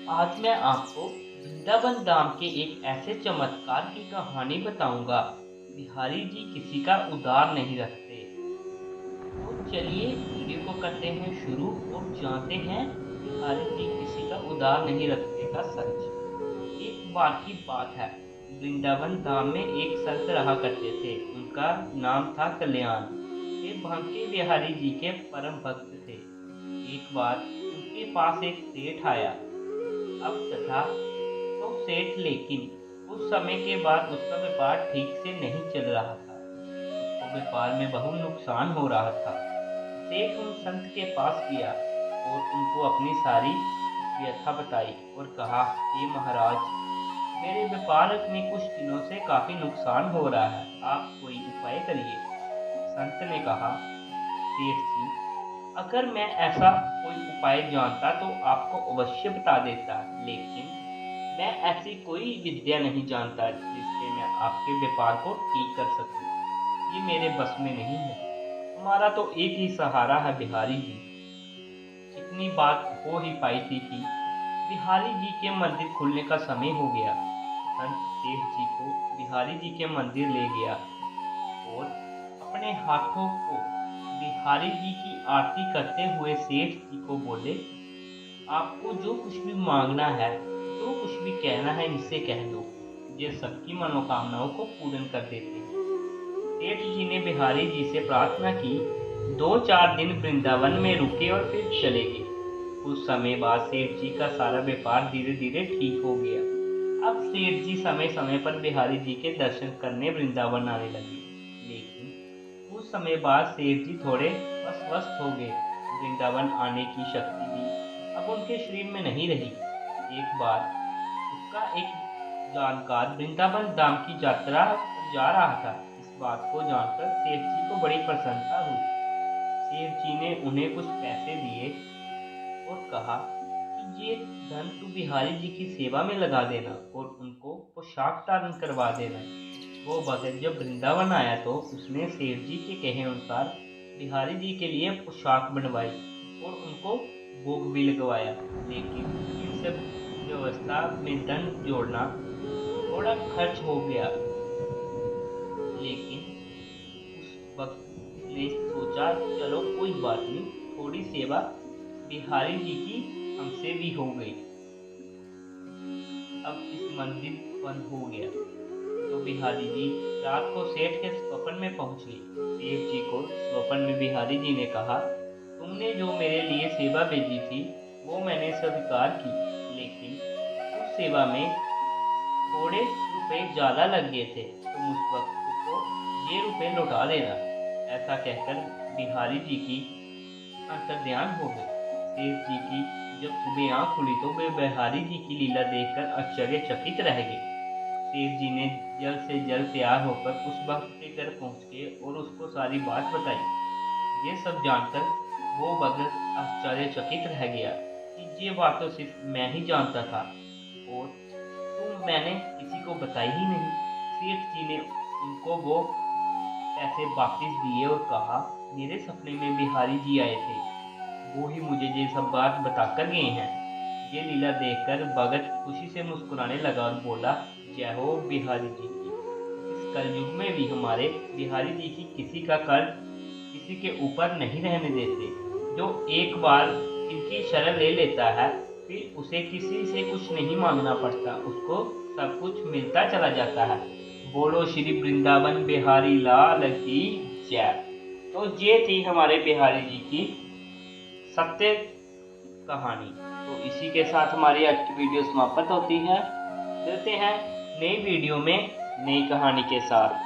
आज मैं आपको वृंदावन धाम के एक ऐसे चमत्कार की कहानी बताऊंगा। बिहारी जी किसी का उधार नहीं रखते। तो चलिए वीडियो को करते हैं शुरू और जानते हैं बिहारी जी किसी का उधार नहीं रखते का सच। एक बार की बात है। वृंदावन धाम में एक संत रहा करते थे। उनका नाम था कल्याण। वे बांके बिहारी जी के परम भक्त थे। एक बार उनके पास एक सेठ आया। अब तथा तो सेठ, लेकिन कुछ समय के बाद उसका व्यापार ठीक से नहीं चल रहा था। उसको व्यापार में बहुत नुकसान हो रहा था। सेठ उन संत के पास गया और उनको अपनी सारी व्यथा बताई और कहा, हे महाराज, मेरे व्यापार में कुछ दिनों से काफी नुकसान हो रहा है, आप कोई उपाय करिए। संत ने कहा, सेठ जी, अगर मैं ऐसा कोई उपाय जानता तो आपको अवश्य बता देता, लेकिन मैं ऐसी कोई विद्या नहीं जानता जिससे मैं आपके व्यापार को ठीक कर सकूं। ये मेरे बस में नहीं है। हमारा तो एक ही सहारा है बिहारी जी। इतनी बात हो ही पाई थी कि बिहारी जी के मंदिर खुलने का समय हो गया। संत सेठ जी को बिहारी जी के मंदिर ले गया और अपने हाथों को बिहारी जी की आरती करते हुए सेठ जी को बोले, आपको जो कुछ भी मांगना है, जो कुछ भी कहना है, इनसे कह दो। ये सबकी मनोकामनाओं को पूर्ण कर देते हैं। सेठ जी ने बिहारी जी से प्रार्थना की, 2-4 दिन वृंदावन में रुके और फिर चले गए। कुछ समय बाद सेठ जी का सारा व्यापार धीरे धीरे ठीक हो गया। अब सेठ जी समय समय पर बिहारी जी के दर्शन करने वृंदावन आने लगे। लेकिन कुछ समय बाद सेठ जी थोड़े अस्वस्थ हो गए। वृंदावन आने की शक्ति भी अब उनके शरीर में नहीं रही। एक बार उसका एक जानकार वृंदावन धाम की यात्रा पर जा रहा था। इस बात को जानकर सेठ जी को बड़ी प्रसन्नता हुई। सेठ जी ने उन्हें कुछ पैसे दिए और कहा कि ये धन तू बिहारी जी की सेवा में लगा देना और उनको पोशाक धारण करवा देना। वो भगत जब वृंदावन आया तो उसने सेठ जी के कहे अनुसार बिहारी जी के लिए पोशाक बनवाई और उनको भोग भी लगवाया। लेकिन इन सब व्यवस्था में धन जोड़ना थोड़ा खर्च हो गया। लेकिन उस वक्त उसने सोचा, चलो कोई बात नहीं, थोड़ी सेवा बिहारी जी की हमसे भी हो गई। अब इस मंदिर बंद हो गया तो बिहारी जी रात को सेठ के स्वप्न में पहुंचे। सेठ जी को स्वप्न में बिहारी जी ने कहा, तुमने जो मेरे लिए सेवा भेजी थी वो मैंने स्वीकार की, लेकिन उस सेवा में थोड़े रुपए ज्यादा लग गए थे। तुम उस वक्त को ये रुपए लौटा देना। ऐसा कहकर बिहारी जी की अंतर्ध्यान हो गए। सेठ जी की जब सुबह आंख खुली तो वे बिहारी जी की लीला देखकर आश्चर्यचकित रह गए। सेठ जी ने जल्द से जल्द तैयार होकर उस भक्त के घर पहुंच गए और उसको सारी बात बताई। ये सब जानकर वो भक्त आश्चर्यचकित रह गया कि ये बात तो सिर्फ मैं ही जानता था और तुम मैंने किसी को बताई ही नहीं। सेठ जी ने उनको वो पैसे वापस दिए और कहा, मेरे सपने में बिहारी जी आए थे, वो ही मुझे ये सब बात बताकर गए हैं। ये लीला देखकर भगत खुशी से मुस्कुराने लगा और बोला, जय हो बिहारी जी की। इस कलयुग में भी हमारे बिहारी जी की किसी का कर्ज किसी के ऊपर नहीं रहने देते। जो एक बार इनकी शरण ले लेता है फिर उसे किसी से कुछ नहीं मांगना पड़ता, उसको सब कुछ मिलता चला जाता है। बोलो श्री वृंदावन बिहारी लाल की जय। तो ये थी हमारे बिहारी जी की सत्य कहानी। तो इसी के साथ हमारी आज की वीडियो समाप्त होती है। मिलते हैं नई वीडियो में नई कहानी के साथ।